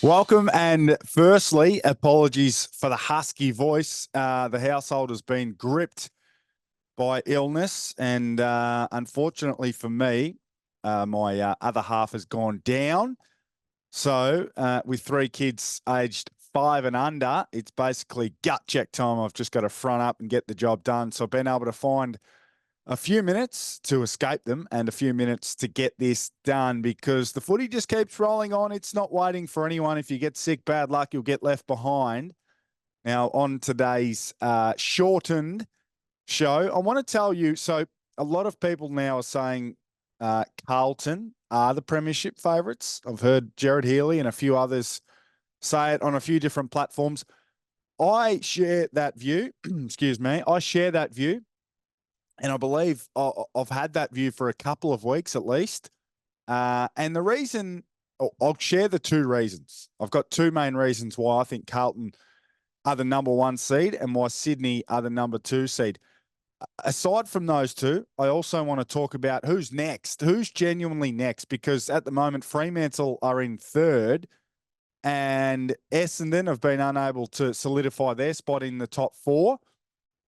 Welcome, and firstly, apologies for the husky voice. The household has been gripped by illness, and unfortunately for me, my other half has gone down. So with three kids aged 5 and under, it's basically gut check time. I've just got to front up and get the job done. So I've been able to find a few minutes to escape them and a few minutes to get this done, because the footy just keeps rolling on. It's not waiting for anyone. If you get sick, bad luck, you'll get left behind. Now, on today's shortened show, I want to tell you, so a lot of people now are saying Carlton are the Premiership favourites. I've heard Jared Healy and a few others say it on a few different platforms. I share that view. Excuse me. I share that view. And I believe I've had that view for a couple of weeks at least. And the reason, I'll share the two reasons. I've got two main reasons why I think Carlton are the number 1 seed and why Sydney are the number 2 seed. Aside from those two, I also want to talk about who's next, who's genuinely next, because at the moment, Fremantle are in 3rd and Essendon have been unable to solidify their spot in the top 4.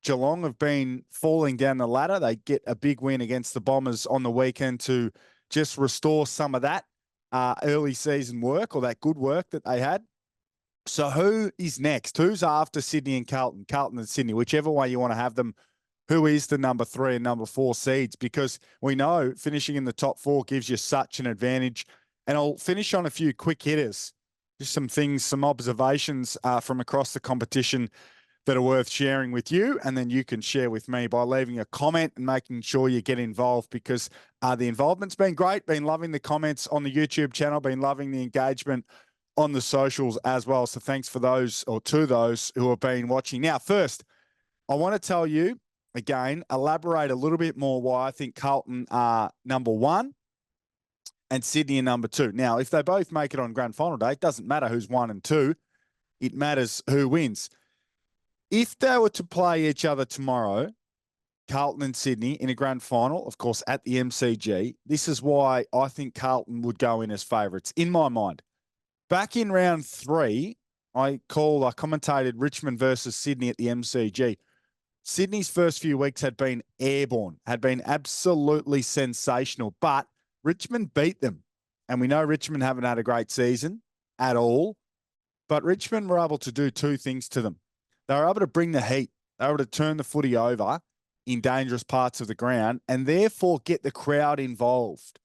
Geelong have been falling down the ladder. They get a big win against the Bombers on the weekend to just restore some of that early season work, or that good work that they had. So who is next? Who's after Sydney and Carlton? Carlton and Sydney, whichever way you want to have them. Who is the number 3 and number 4 seeds? Because we know finishing in the top 4 gives you such an advantage. And I'll finish on a few quick hitters. Just some things, some observations from across the competition that are worth sharing with you, and then you can share with me by leaving a comment and making sure you get involved, because the involvement's been great. Been loving the comments on the YouTube channel, been loving the engagement on the socials as well. So thanks for those, or to those who have been watching. Now, first, I want to tell you, again, elaborate a little bit more why I think Carlton are number 1 and Sydney are number 2. Now, if they both make it on grand final day, it doesn't matter who's 1 and 2. It matters who wins. If they were to play each other tomorrow, Carlton and Sydney, in a grand final, of course, at the MCG, this is why I think Carlton would go in as favourites, in my mind. Back in round 3, I commentated Richmond versus Sydney at the MCG. Sydney's first few weeks had been airborne, had been absolutely sensational, but Richmond beat them. And we know Richmond haven't had a great season at all, but Richmond were able to do two things to them. They were able to bring the heat. They were able to turn the footy over in dangerous parts of the ground and therefore get the crowd involved.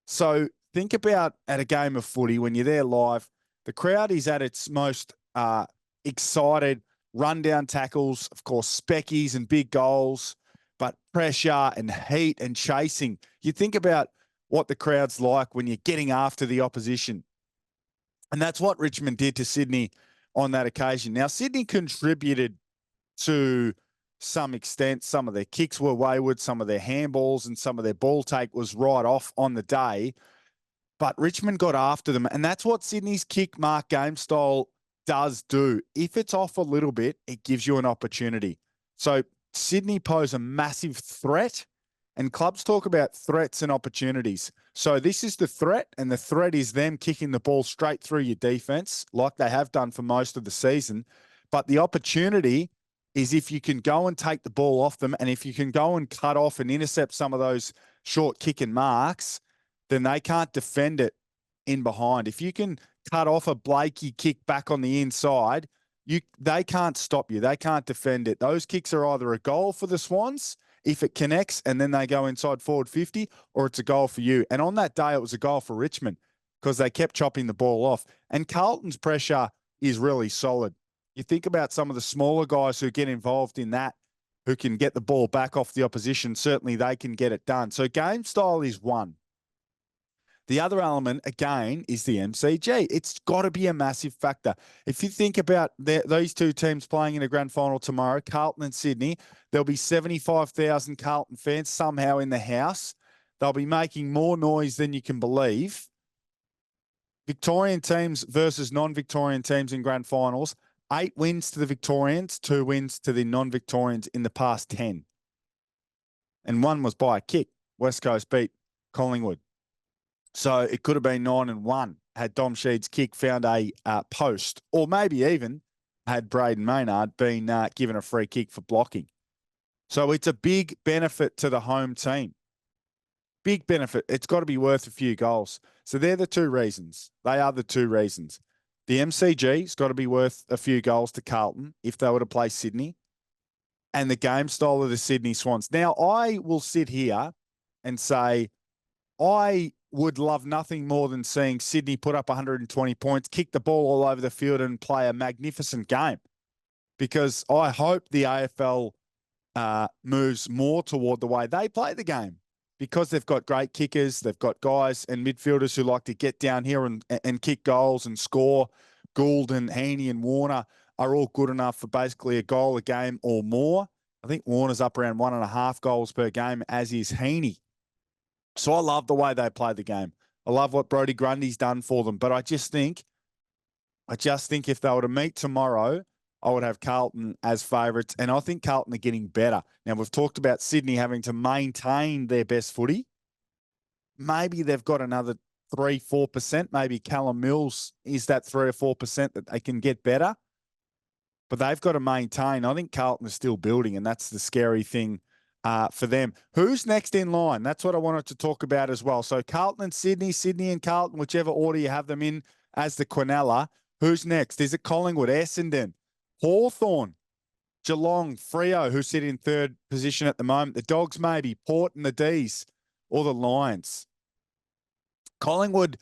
So think about at a game of footy, when you're there live, the crowd is at its most excited, run-down tackles, of course, speckies and big goals, but pressure and heat and chasing. You think about what the crowd's like when you're getting after the opposition. And that's what Richmond did to Sydney on that occasion. Now, Sydney contributed to some extent. Some of their kicks were wayward, some of their handballs and some of their ball take was right off on the day. But Richmond got after them. And that's what Sydney's kick mark game style does do. If it's off a little bit, it gives you an opportunity. So Sydney pose a massive threat, and clubs talk about threats and opportunities. So this is the threat, and the threat is them kicking the ball straight through your defense like they have done for most of the season. But the opportunity is if you can go and take the ball off them, and if you can go and cut off and intercept some of those short kick and marks, then they can't defend it in behind. If you can cut off a Blakey kick back on the inside, they can't stop you. They can't defend it. Those kicks are either a goal for the Swans if it connects and then they go inside forward 50, or it's a goal for you. And on that day, it was a goal for Richmond because they kept chopping the ball off. And Carlton's pressure is really solid. You think about some of the smaller guys who get involved in that, who can get the ball back off the opposition. Certainly they can get it done. So game style is one. The other element, again, is the MCG. It's got to be a massive factor. If you think about these two teams playing in a grand final tomorrow, Carlton and Sydney, there'll be 75,000 Carlton fans somehow in the house. They'll be making more noise than you can believe. Victorian teams versus non-Victorian teams in grand finals, 8 wins to the Victorians, 2 wins to the non-Victorians in the past 10. and one was by a kick. West Coast beat Collingwood. So it could have been 9-1 had Dom Sheed's kick found a post, or maybe even had Braden Maynard been given a free kick for blocking. So it's a big benefit to the home team. Big benefit. It's got to be worth a few goals. So they're the two reasons. They are the two reasons. The MCG's got to be worth a few goals to Carlton if they were to play Sydney, and the game style of the Sydney Swans. Now, I will sit here and say I would love nothing more than seeing Sydney put up 120 points, kick the ball all over the field and play a magnificent game, because I hope the AFL moves more toward the way they play the game, because they've got great kickers. They've got guys and midfielders who like to get down here and kick goals and score. Gould and Heaney and Warner are all good enough for basically a goal a game or more. I think Warner's up around 1.5 goals per game, as is Heaney. So I love the way they play the game. I love what Brodie Grundy's done for them. But I just think if they were to meet tomorrow, I would have Carlton as favourites. And I think Carlton are getting better. Now, we've talked about Sydney having to maintain their best footy. Maybe they've got another 3-4%. Maybe Callum Mills is that 3 or 4% that they can get better. But they've got to maintain. I think Carlton is still building, and that's the scary thing for them. Who's next in line? That's what I wanted to talk about as well. So Carlton and Sydney, Sydney and Carlton, whichever order you have them in as the Quinella. Who's next? Is it Collingwood, Essendon, Hawthorn, Geelong, Freo, who sit in third position at the moment? The Dogs maybe, Port and the D's, or the Lions? Collingwood,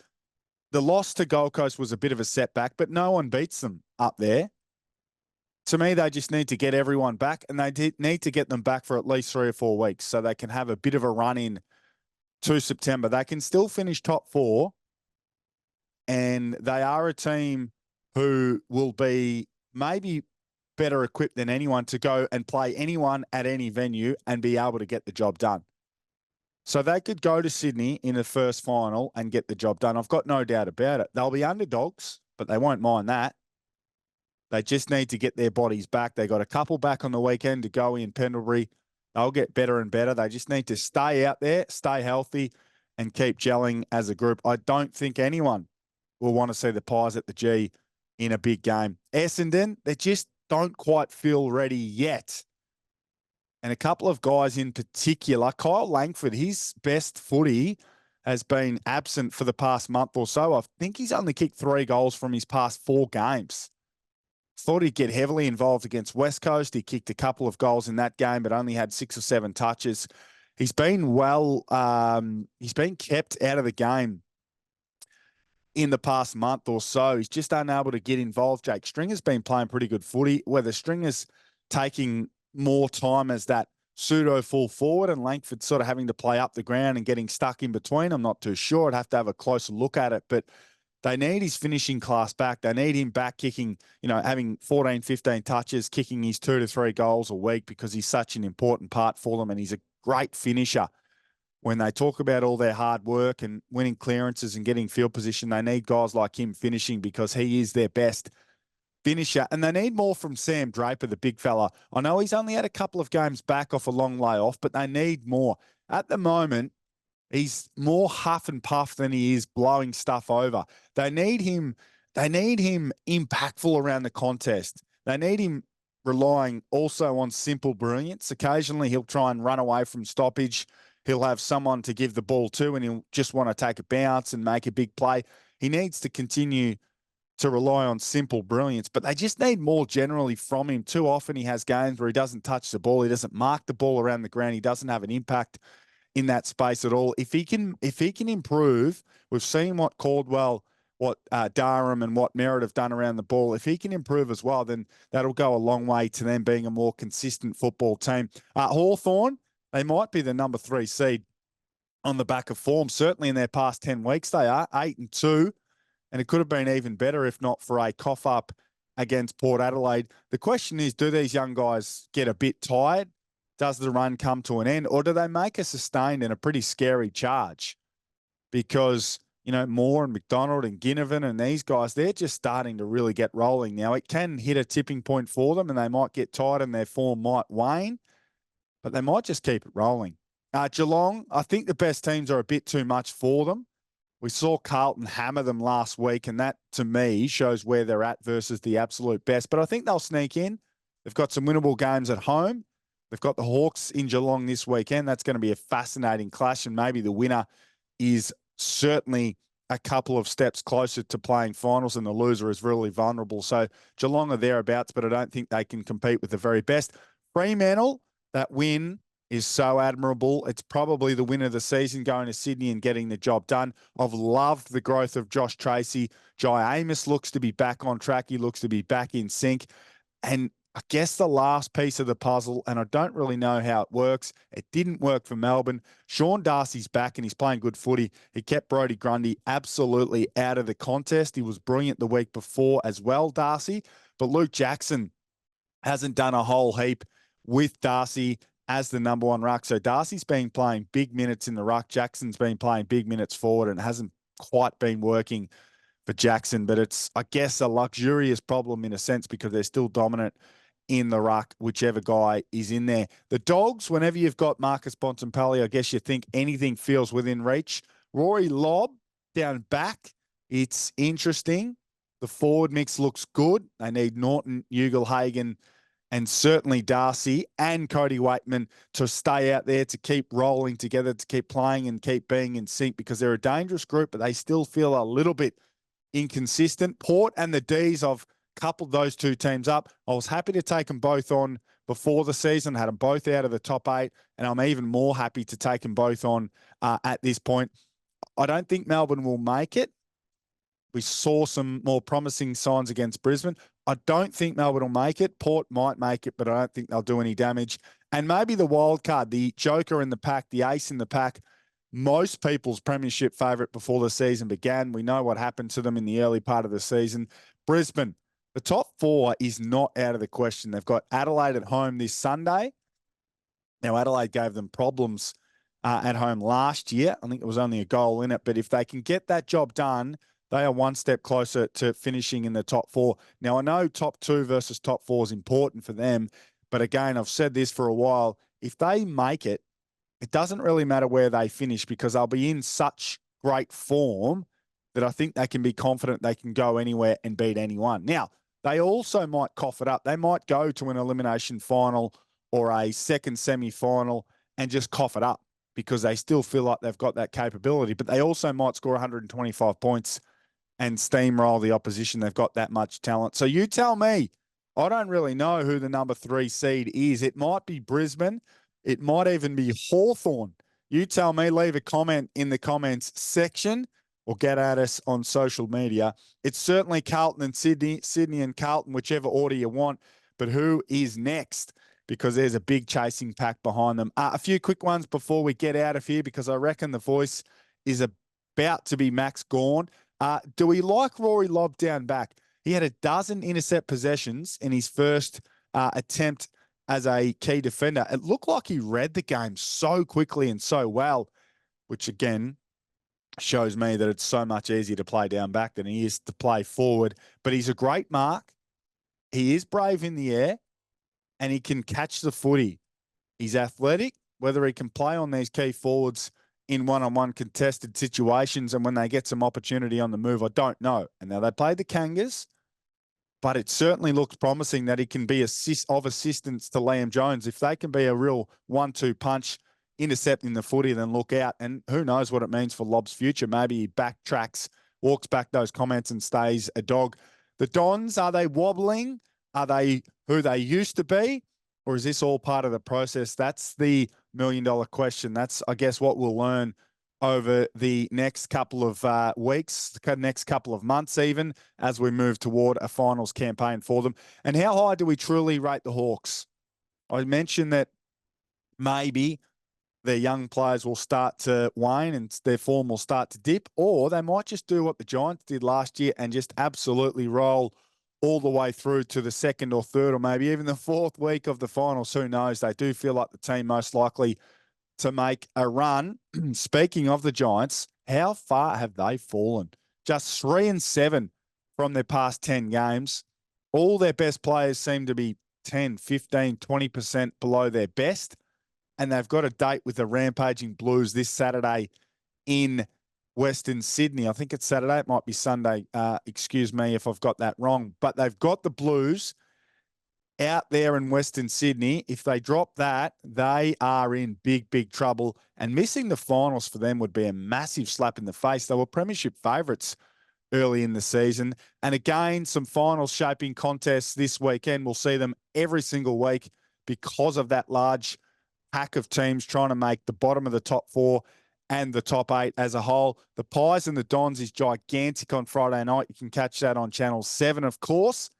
the loss to Gold Coast was a bit of a setback, but no one beats them up there. To me, they just need to get everyone back, and they need to get them back for at least 3 or 4 weeks so they can have a bit of a run in to September. They can still finish top 4, and they are a team who will be maybe better equipped than anyone to go and play anyone at any venue and be able to get the job done. So they could go to Sydney in the first final and get the job done. I've got no doubt about it. They'll be underdogs, but they won't mind that. They just need to get their bodies back. They got a couple back on the weekend to go in Pendlebury. They'll get better and better. They just need to stay out there, stay healthy, and keep gelling as a group. I don't think anyone will want to see the Pies at the G in a big game. Essendon, they just don't quite feel ready yet. And a couple of guys in particular, Kyle Langford, his best footy has been absent for the past month or so. I think he's only kicked 3 goals from his past 4 games. Thought he'd get heavily involved against West Coast. He kicked a couple of goals in that game, but only had 6 or 7 touches. He's been he's been kept out of the game in the past month or so. He's just unable to get involved. Jake Stringer's been playing pretty good footy. Whether Stringer's taking more time as that pseudo full forward and Langford sort of having to play up the ground and getting stuck in between, I'm not too sure. I'd have to have a closer look at it, but they need his finishing class back. They need him back kicking, having 14, 15 touches, kicking his 2 to 3 goals a week, because he's such an important part for them, and he's a great finisher. When they talk about all their hard work and winning clearances and getting field position, they need guys like him finishing, because he is their best finisher. And they need more from Sam Draper, the big fella. I know he's only had a couple of games back off a long layoff, but they need more. At the moment, he's more huff and puff than he is blowing stuff over. They need him impactful around the contest. They need him relying also on simple brilliance. Occasionally he'll try and run away from stoppage. He'll have someone to give the ball to, and he'll just want to take a bounce and make a big play. He needs to continue to rely on simple brilliance, but they just need more generally from him. Too often he has games where he doesn't touch the ball. He doesn't mark the ball around the ground. He doesn't have an impact in that space at all. If he can improve, we've seen what Caldwell, what Durham and what Merritt have done around the ball. If he can improve as well, then that'll go a long way to them being a more consistent football team. Hawthorn, they might be the number 3 seed on the back of form. Certainly in their past 10 weeks, they are 8-2, and it could have been even better if not for a cough up against Port Adelaide. The question is, do these young guys get a bit tired? Does the run come to an end, or do they make a sustained and a pretty scary charge? Because, Moore and McDonald and Ginnivan and these guys, they're just starting to really get rolling now. It can hit a tipping point for them, and they might get tired and their form might wane, but they might just keep it rolling. Geelong, I think the best teams are a bit too much for them. We saw Carlton hammer them last week, and that, to me, shows where they're at versus the absolute best. But I think they'll sneak in. They've got some winnable games at home. They've got the Hawks in Geelong this weekend. That's going to be a fascinating clash, and maybe the winner is certainly a couple of steps closer to playing finals, and the loser is really vulnerable. So Geelong are thereabouts, but I don't think they can compete with the very best. Fremantle, that win is so admirable. It's probably the win of the season, going to Sydney and getting the job done. I've loved the growth of Josh Tracy. Jai Amos looks to be back on track. He looks to be back in sync. And I guess the last piece of the puzzle, and I don't really know how it works. It didn't work for Melbourne. Sean Darcy's back and he's playing good footy. He kept Brodie Grundy absolutely out of the contest. He was brilliant the week before as well, Darcy. But Luke Jackson hasn't done a whole heap with Darcy as the number one ruck. So Darcy's been playing big minutes in the ruck. Jackson's been playing big minutes forward, and it hasn't quite been working for Jackson. But it's, I guess, a luxurious problem in a sense because they're still dominant in the ruck, whichever guy is in there. The Dogs, whenever you've got Marcus Bontempelli, I guess you think anything feels within reach. Rory Lobb down back, it's interesting. The forward mix looks good. They need Norton, Ugle-Hagan, and certainly Darcy and Cody Waitman to stay out there, to keep rolling together, to keep playing and keep being in sync, because they're a dangerous group, but they still feel a little bit inconsistent. Port and the D's, I've coupled those two teams up. I was happy to take them both on before the season, had them both out of the top 8, and I'm even more happy to take them both on at this point. I don't think Melbourne will make it. We saw some more promising signs against Brisbane. I don't think Melbourne will make it. Port might make it, but I don't think they'll do any damage. And maybe the wild card, the joker in the pack, the ace in the pack, most people's premiership favourite before the season began. We know what happened to them in the early part of the season. Brisbane, the top 4 is not out of the question. They've got Adelaide at home this Sunday. Now, Adelaide gave them problems at home last year. I think it was only a goal in it. But if they can get that job done, they are one step closer to finishing in the top 4. Now, I know top 2 versus top 4 is important for them. But again, I've said this for a while. If they make it, it doesn't really matter where they finish, because they'll be in such great form that I think they can be confident they can go anywhere and beat anyone. Now, they also might cough it up. They might go to an elimination final or a second semi-final and just cough it up because they still feel like they've got that capability. But they also might score 125 points and steamroll the opposition. They've got that much talent. So you tell me. I don't really know who the number 3 seed is. It might be Brisbane. It might even be Hawthorn. You tell me. Leave a comment in the comments section or get at us on social media. It's certainly Carlton and Sydney and Carlton, whichever order you want. But who is next? Because there's a big chasing pack behind them. A few quick ones before we get out of here, because I reckon the voice is about to be Max Gawn. Do we like Rory Lobb down back? He had a dozen intercept possessions in his first attempt as a key defender. It looked like he read the game so quickly and so well, which again shows me that it's so much easier to play down back than he is to play forward. But he's a great mark. He is brave in the air and he can catch the footy. He's athletic. Whether he can play on these key forwards in one-on-one contested situations and when they get some opportunity on the move, I don't know. And now they played the Kangas, but it certainly looks promising that he can be of assistance to Liam Jones. If they can be a real 1-2 punch intercepting the footy, then look out. And who knows what it means for Lobb's future. Maybe he backtracks, walks back those comments and stays a dog. The Dons, are they wobbling? Are they who they used to be? Or is this all part of the process? That's the million-dollar question. That's, I guess, what we'll learn over the next couple of weeks, next couple of months even, as we move toward a finals campaign for them. And how high do we truly rate the Hawks? I mentioned that maybe their young players will start to wane and their form will start to dip, or they might just do what the Giants did last year and just absolutely roll all the way through to the second or third or maybe even the 4th week of the finals. Who knows? They do feel like the team most likely to make a run. Speaking of the Giants, how far have they fallen? Just 3-7 from their past 10 games. All their best players seem to be 10, 15, 20% below their best. and they've got a date with the Rampaging Blues this Saturday in Western Sydney. I think it's Saturday. It might be Sunday. Excuse me if I've got that wrong. But they've got the Blues out there in Western Sydney. If they drop that, they are in big, big trouble. And missing the finals for them would be a massive slap in the face. They were premiership favourites early in the season. And again, some finals shaping contests this weekend. We'll see them every single week because of that large pack of teams trying to make the bottom of the top 4 and the top 8 as a whole. The Pies and the Dons is gigantic on Friday night. You can catch that on Channel 7, of course.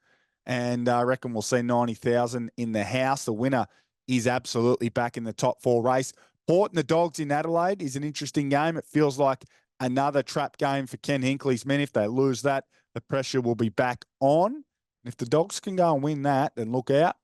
And I reckon we'll see 90,000 in the house. The winner is absolutely back in the top 4 race. Port and the Dogs in Adelaide is an interesting game. It feels like another trap game for Ken Hinckley's men. If they lose that, the pressure will be back on. And if the Dogs can go and win that, then look out.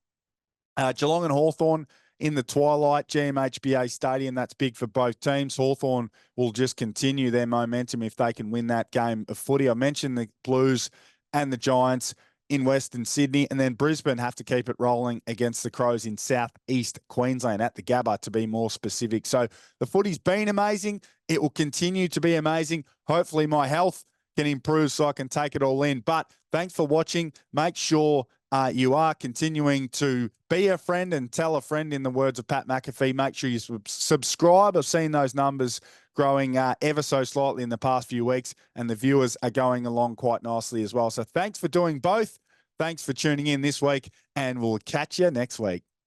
Geelong and Hawthorn in the twilight, GMHBA Stadium. That's big for both teams. Hawthorn will just continue their momentum if they can win that game of footy. I mentioned the Blues and the Giants in Western Sydney, and then Brisbane have to keep it rolling against the Crows in southeast Queensland at the Gabba, to be more specific. So the footy's been amazing. It will continue to be amazing. Hopefully my health can improve so I can take it all in. But thanks for watching. Make sure you are continuing to be a friend and tell a friend, in the words of Pat McAfee. Make sure you subscribe. I've seen those numbers growing ever so slightly in the past few weeks, and the viewers are going along quite nicely as well. So thanks for doing both. Thanks for tuning in this week, and we'll catch you next week.